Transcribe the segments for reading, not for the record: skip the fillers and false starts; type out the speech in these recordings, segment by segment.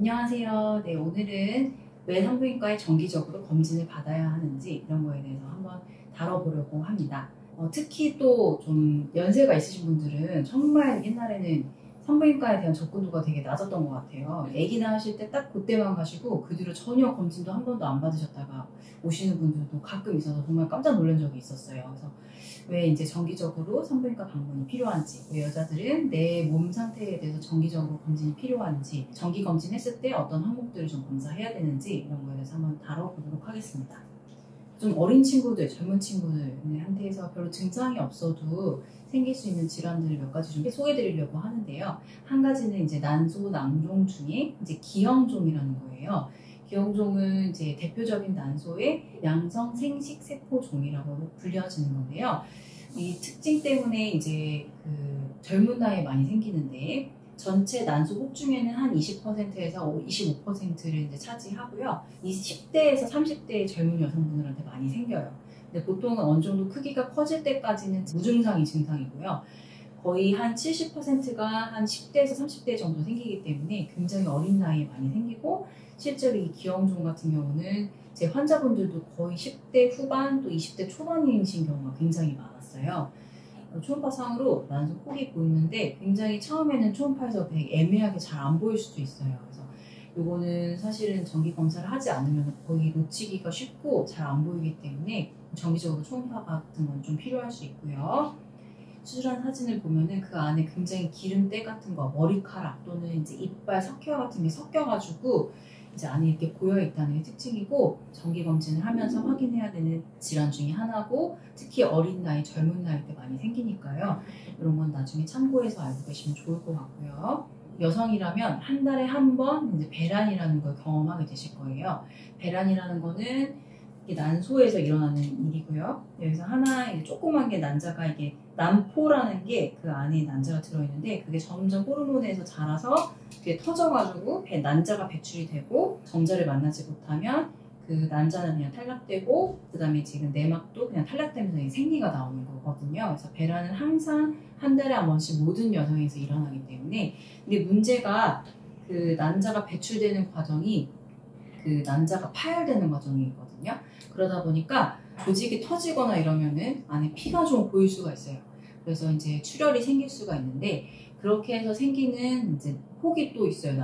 안녕하세요. 네, 오늘은 왜 산부인과에 정기적으로 검진을 받아야 하는지 이런 거에 대해서 한번 다뤄보려고 합니다. 특히 또 좀 연세가 있으신 분들은 정말 옛날에는 산부인과에 대한 접근도가 되게 낮았던 것 같아요. 아기 낳으실 때 딱 그때만 가시고 그 뒤로 전혀 검진도 한 번도 안 받으셨다가 오시는 분들도 가끔 있어서 정말 깜짝 놀란 적이 있었어요. 그래서 왜 이제 정기적으로 산부인과 방문이 필요한지, 왜 여자들은 내 몸 상태에 대해서 정기적으로 검진이 필요한지, 정기 검진했을 때 어떤 항목들을 좀 검사해야 되는지 이런 거에 대해서 한번 다뤄보도록 하겠습니다. 좀 어린 친구들, 젊은 친구들한테서 별로 증상이 없어도 생길 수 있는 질환들을 몇 가지 좀 소개해드리려고 하는데요. 한 가지는 이제 난소, 낭종 중에 이제 기형종이라는 거예요. 기형종은 이제 대표적인 난소의 양성 생식 세포 종이라고 불려지는 건데요. 이 특징 때문에 이제 그 젊은 나이에 많이 생기는데 전체 난소 혹 중에는 한 20%에서 25%를 이제 차지하고요. 10대에서 30대의 젊은 여성분들한테 많이 생겨요. 근데 보통은 어느 정도 크기가 커질 때까지는 무증상이 증상이고요. 거의 한 70%가 한 10대에서 30대 정도 생기기 때문에 굉장히 어린 나이에 많이 생기고, 실제로 이 기형종 같은 경우는 제 환자분들도 거의 10대 후반 또 20대 초반이신 경우가 굉장히 많았어요. 초음파상으로 난소 폭이 보이는데 굉장히 처음에는 초음파에서 되게 애매하게 잘 안 보일 수도 있어요. 그래서 요거는 사실은 정기 검사를 하지 않으면 거의 놓치기가 쉽고 잘 안 보이기 때문에 정기적으로 초음파 같은 건 좀 필요할 수 있고요. 수술한 사진을 보면은 그 안에 굉장히 기름때 같은 거, 머리카락 또는 이제 이빨 석회 같은 게 섞여가지고 이제 안에 이렇게 고여 있다는 게 특징이고, 정기 검진을 하면서 확인해야 되는 질환 중에 하나고, 특히 어린 나이, 젊은 나이 때 많이 생기니까요. 이런 건 나중에 참고해서 알고 계시면 좋을 것 같고요. 여성이라면 한 달에 한 번 이제 배란이라는 걸 경험하게 되실 거예요. 배란이라는 거는 난소에서 일어나는 일이고요. 여기서 하나 조그만 게 난자가, 이게 난포라는 게 그 안에 난자가 들어있는데, 그게 점점 호르몬에서 자라서 그게 터져가지고 난자가 배출이 되고, 정자를 만나지 못하면 그 난자는 그냥 탈락되고, 그 다음에 지금 내막도 그냥 탈락되면서 생리가 나오는 거거든요. 그래서 배란은 항상 한 달에 한 번씩 모든 여성에서 일어나기 때문에, 근데 문제가 그 난자가 배출되는 과정이 그 난자가 파열되는 과정이거든요. 그러다 보니까 조직이 터지거나 이러면은 안에 피가 좀 보일 수가 있어요. 그래서 이제 출혈이 생길 수가 있는데, 그렇게 해서 생기는 이제 혹이 또 있어요.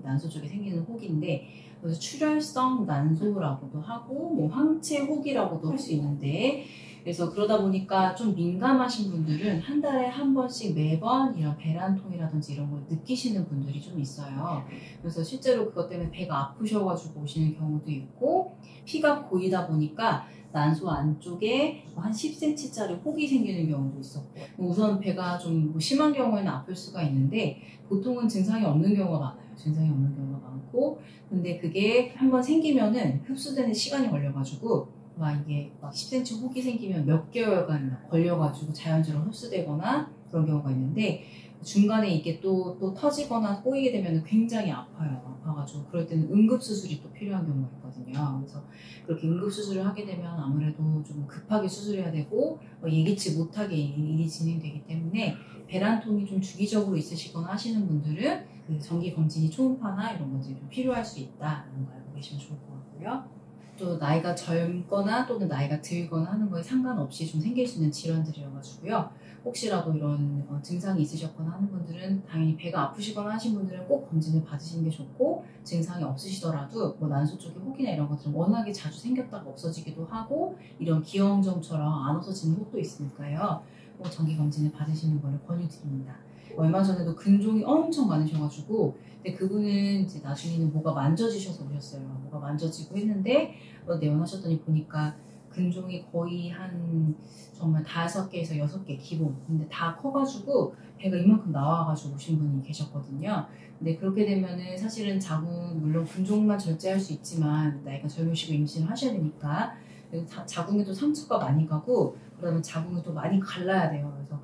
난소 쪽에 생기는 혹인데, 그래서 출혈성 난소라고도 하고, 뭐 황체 혹이라고도 할 수 있는데, 그래서 그러다 보니까 좀 민감하신 분들은 한 달에 한 번씩 매번 이런 배란통이라든지 이런 걸 느끼시는 분들이 좀 있어요. 그래서 실제로 그것 때문에 배가 아프셔가지고 오시는 경우도 있고, 피가 고이다 보니까 난소 안쪽에 한 10cm짜리 혹이 생기는 경우도 있었고, 우선 배가 좀 심한 경우에는 아플 수가 있는데 보통은 증상이 없는 경우가 많아요. 증상이 없는 경우가 많고, 근데 그게 한번 생기면은 흡수되는 시간이 걸려가지고 이게 10cm 혹이 생기면 몇 개월간 걸려가지고 자연적으로 흡수되거나 그런 경우가 있는데, 중간에 이게 또 터지거나 꼬이게 되면 굉장히 아파요. 아파가지고 그럴 때는 응급수술이 또 필요한 경우가 있거든요. 그래서 그렇게 응급수술을 하게 되면 아무래도 좀 급하게 수술해야 되고, 예기치 못하게 일이 진행되기 때문에 배란통이 좀 주기적으로 있으시거나 하시는 분들은 그 정기 검진이 초음파나 이런 것들이 좀 필요할 수 있다는 거 알고 계시면 좋을 것 같고요. 또 나이가 젊거나 또는 나이가 들거나 하는 거에 상관없이 좀 생길 수 있는 질환들이어가지고요. 혹시라도 이런 증상이 있으셨거나 하는 분들은 당연히 배가 아프시거나 하신 분들은 꼭 검진을 받으시는 게 좋고, 증상이 없으시더라도 뭐 난소 쪽에 혹이나 이런 것들은 워낙에 자주 생겼다가 없어지기도 하고, 이런 기형종처럼 안 없어지는 혹도 있으니까요. 꼭 정기 검진을 받으시는 거를 권유드립니다. 얼마 전에도 근종이 엄청 많으셔가지고, 근데 그분은 이제 나중에는 뭐가 만져지셔서 오셨어요. 뭐가 만져지고 했는데 내원하셨더니 보니까 근종이 거의 한 정말 5개에서 6개 기본. 근데 다 커가지고 배가 이만큼 나와가지고 오신 분이 계셨거든요. 근데 그렇게 되면은 사실은 자궁, 물론 근종만 절제할 수 있지만 나이가 젊으시고 임신을 하셔야 되니까 자궁에도 상처가 많이 가고, 그다음에 자궁을 또 많이 갈라야 돼요. 그래서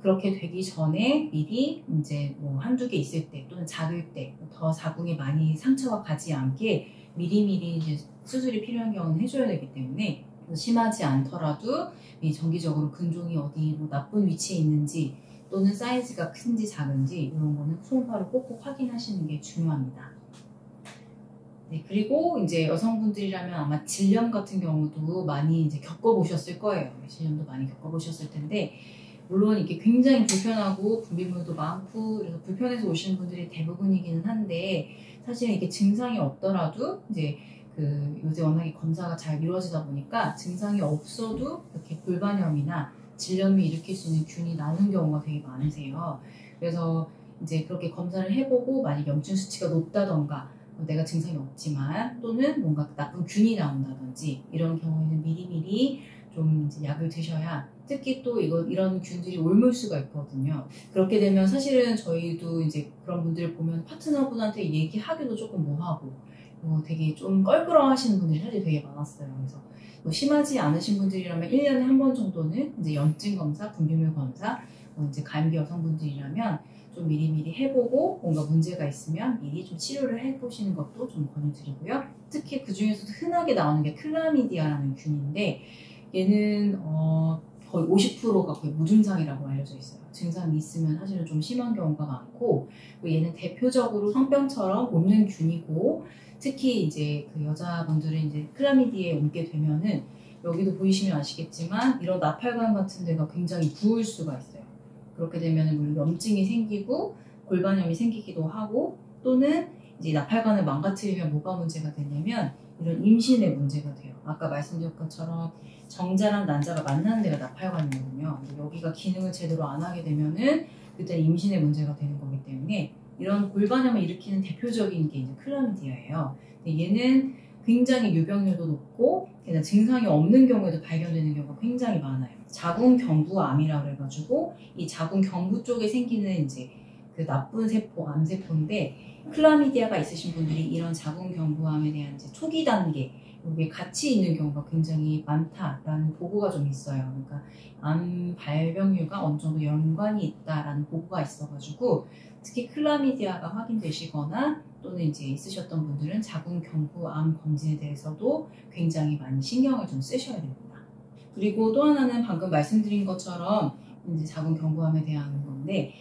그렇게 되기 전에 미리 이제 뭐 한두 개 있을 때 또는 작을 때 더 자궁에 많이 상처가 가지 않게 미리미리 이제 수술이 필요한 경우는 해줘야 되기 때문에, 심하지 않더라도 이 정기적으로 근종이 어디 뭐 나쁜 위치에 있는지 또는 사이즈가 큰지 작은지 이런 거는 초음파로 꼭꼭 확인하시는 게 중요합니다. 네, 그리고 이제 여성분들이라면 아마 질염 같은 경우도 많이 이제 겪어보셨을 거예요. 질염도 많이 겪어보셨을 텐데, 물론 이게 굉장히 불편하고 분비물도 많고 그래서 불편해서 오시는 분들이 대부분이기는 한데, 사실 이게 증상이 없더라도 이제 요새 워낙에 검사가 잘 이루어지다 보니까 증상이 없어도 이렇게 골반염이나 질염이 일으킬 수 있는 균이 나오는 경우가 되게 많으세요. 그래서 이제 그렇게 검사를 해보고 만약 염증 수치가 높다던가 내가 증상이 없지만 또는 뭔가 나쁜 균이 나온다든지 이런 경우에는 미리미리 좀 이제 약을 드셔야, 특히 또 이런 균들이 옮을 수가 있거든요. 그렇게 되면 사실은 저희도 이제 그런 분들을 보면 파트너분한테 얘기하기도 조금 뭐하고 되게 좀 껄끄러워 하시는 분들이 사실 되게 많았어요. 그래서 뭐 심하지 않으신 분들이라면 1년에 한 번 정도는 이제 염증 검사, 분비물 검사, 이제 감기 여성분들이라면 좀 미리미리 해보고 뭔가 문제가 있으면 미리 좀 치료를 해보시는 것도 좀 권유드리고요. 특히 그 중에서도 흔하게 나오는 게 클라미디아라는 균인데, 얘는 거의 50%가 거의 무증상이라고 알려져 있어요. 증상이 있으면 사실은 좀 심한 경우가 많고, 얘는 대표적으로 성병처럼 옮는 균이고, 특히 이제 그 여자분들은 이제 클라미디아에 옮게 되면은 여기도 보이시면 아시겠지만 이런 나팔관 같은 데가 굉장히 부을 수가 있어요. 그렇게 되면은 물론 염증이 생기고 골반염이 생기기도 하고, 또는 이제 나팔관을 망가뜨리면 뭐가 문제가 되냐면 이런 임신에 문제가 돼요. 아까 말씀드린 것처럼 정자랑 난자가 만나는 데가 나팔관이거든요. 여기가 기능을 제대로 안 하게 되면은 그때 임신에 문제가 되는 거기 때문에 이런 골반염을 일으키는 대표적인 게 이제 클라미디아예요. 근데 얘는 굉장히 유병률도 높고 게다가 증상이 없는 경우에도 발견되는 경우가 굉장히 많아요. 자궁경부암이라고 그래가지고 이 자궁경부 쪽에 생기는 이제 그 나쁜 세포, 암세포인데, 클라미디아가 있으신 분들이 이런 자궁경부암에 대한 이제 초기 단계 여기에 같이 있는 경우가 굉장히 많다라는 보고가 좀 있어요. 그러니까 암 발병률과 어느 정도 연관이 있다라는 보고가 있어가지고, 특히 클라미디아가 확인되시거나 또는 이제 있으셨던 분들은 자궁경부암 검진에 대해서도 굉장히 많이 신경을 좀 쓰셔야 됩니다. 그리고 또 하나는 방금 말씀드린 것처럼 이제 자궁경부암에 대한 건데,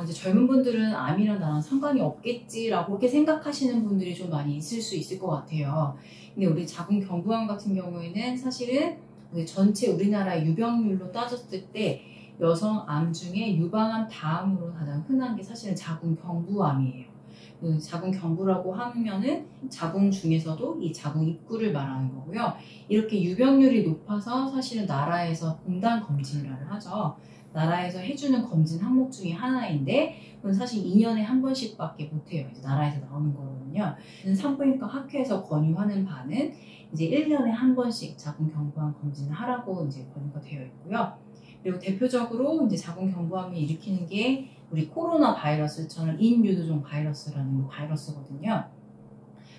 이제 젊은 분들은 암이랑 나랑 상관이 없겠지라고 그렇게 생각하시는 분들이 좀 많이 있을 수 있을 것 같아요. 근데 우리 자궁경부암 같은 경우에는 사실은 전체 우리나라 유병률로 따졌을 때 여성 암 중에 유방암 다음으로 가장 흔한 게 사실은 자궁경부암이에요. 그 자궁경부라고 하면은 자궁 중에서도 이 자궁 입구를 말하는 거고요. 이렇게 유병률이 높아서 사실은 나라에서 공단 검진이라고 하죠. 나라에서 해주는 검진 항목 중에 하나인데, 그건 사실 2년에 한 번씩밖에 못해요. 이제 나라에서 나오는 거거든요. 산부인과 학회에서 권유하는 바는 이제 1년에 한 번씩 자궁경부암 검진을 하라고 이제 권유가 되어 있고요. 그리고 대표적으로 이제 자궁경부암을 일으키는 게 우리 코로나 바이러스처럼 인유두종 바이러스라는 바이러스거든요.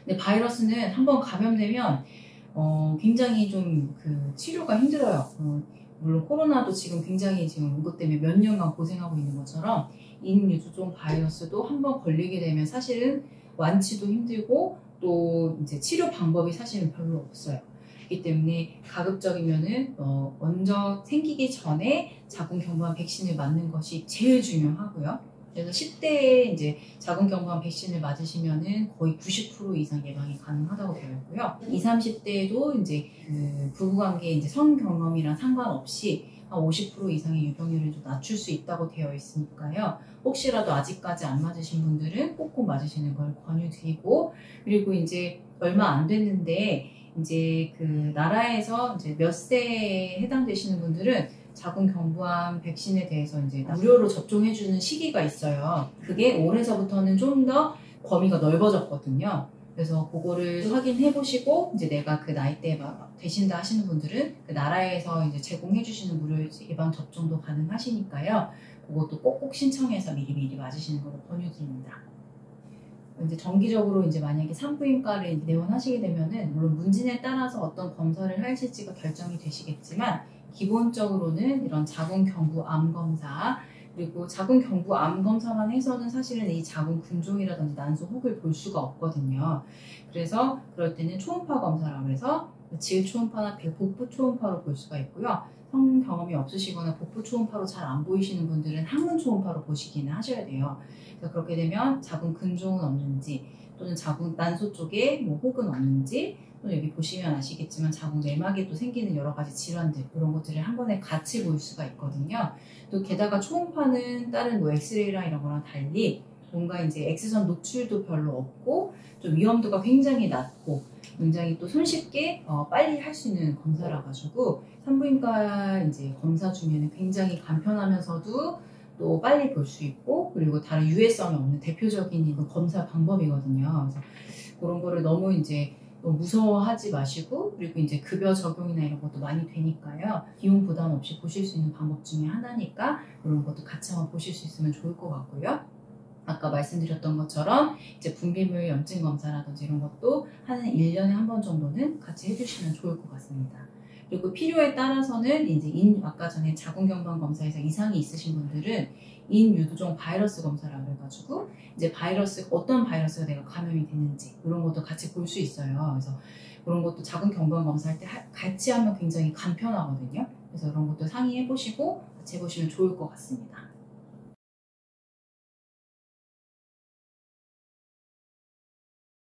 근데 바이러스는 한번 감염되면 굉장히 좀 그 치료가 힘들어요. 물론 코로나도 지금 굉장히 지금 이것 때문에 몇 년간 고생하고 있는 것처럼 인유두종 바이러스도 한번 걸리게 되면 사실은 완치도 힘들고 또 이제 치료 방법이 사실은 별로 없어요. 그렇기 때문에 가급적이면은 먼저 생기기 전에 자궁경부암 백신을 맞는 것이 제일 중요하고요. 그래서 10대에 이제 자궁경부암 백신을 맞으시면은 거의 90% 이상 예방이 가능하다고 되어 있고요. 20, 30대에도 이제 그 부부관계 이제 성경험이랑 상관없이 한 50% 이상의 유병률을 좀 낮출 수 있다고 되어 있으니까요. 혹시라도 아직까지 안 맞으신 분들은 꼭꼭 맞으시는 걸 권유드리고, 그리고 이제 얼마 안 됐는데 이제 그 나라에서 이제 몇 세에 해당되시는 분들은 자궁경부암 백신에 대해서 이제 무료로 접종해주는 시기가 있어요. 그게 올해서부터는 좀 더 범위가 넓어졌거든요. 그래서 그거를 확인해 보시고 이제 내가 그 나이대에 되신다 하시는 분들은 그 나라에서 이제 제공해주시는 무료 예방 접종도 가능하시니까요. 그것도 꼭꼭 신청해서 미리미리 맞으시는 걸 권유드립니다. 이제 정기적으로 이제 만약에 산부인과를 내원하시게 되면은 물론 문진에 따라서 어떤 검사를 하실지가 결정이 되시겠지만, 기본적으로는 이런 자궁경부암 검사, 그리고 자궁경부암 검사만 해서는 사실은 이 자궁 근종이라든지 난소 혹을 볼 수가 없거든요. 그래서 그럴 때는 초음파 검사라고 해서 질 초음파나 복부 초음파로 볼 수가 있고요. 성 경험이 없으시거나 복부 초음파로 잘 안 보이시는 분들은 항문 초음파로 보시기는 하셔야 돼요. 그래서 그렇게 되면 자궁 근종은 없는지, 또는 자궁 난소 쪽에 뭐 혹은 없는지, 또는 여기 보시면 아시겠지만 자궁 내막에 또 생기는 여러 가지 질환들, 이런 것들을 한 번에 같이 볼 수가 있거든요. 또 게다가 초음파는 다른 뭐 엑스레이랑 이런 거랑 달리 뭔가 이제 X선 노출도 별로 없고 좀 위험도가 굉장히 낮고 굉장히 또 손쉽게 빨리 할 수 있는 검사라 가지고 산부인과 이제 검사 중에는 굉장히 간편하면서도 또 빨리 볼 수 있고, 그리고 다른 유해성이 없는 대표적인 검사 방법이거든요. 그래서 그런 거를 너무 이제 무서워하지 마시고, 그리고 이제 급여 적용이나 이런 것도 많이 되니까요. 비용 부담 없이 보실 수 있는 방법 중에 하나니까 그런 것도 같이 한번 보실 수 있으면 좋을 것 같고요. 아까 말씀드렸던 것처럼 이제 분비물 염증 검사라든지 이런 것도 한 1년에 한 번 정도는 같이 해주시면 좋을 것 같습니다. 그리고 필요에 따라서는 이제 아까 전에 자궁경부암 검사에서 이상이 있으신 분들은 인유두종 바이러스 검사라고 해가지고 이제 어떤 바이러스가 내가 감염이 됐는지 이런 것도 같이 볼 수 있어요. 그래서 그런 것도 자궁경부암 검사할 때 같이 하면 굉장히 간편하거든요. 그래서 그런 것도 상의해 보시고 같이 해보시면 좋을 것 같습니다.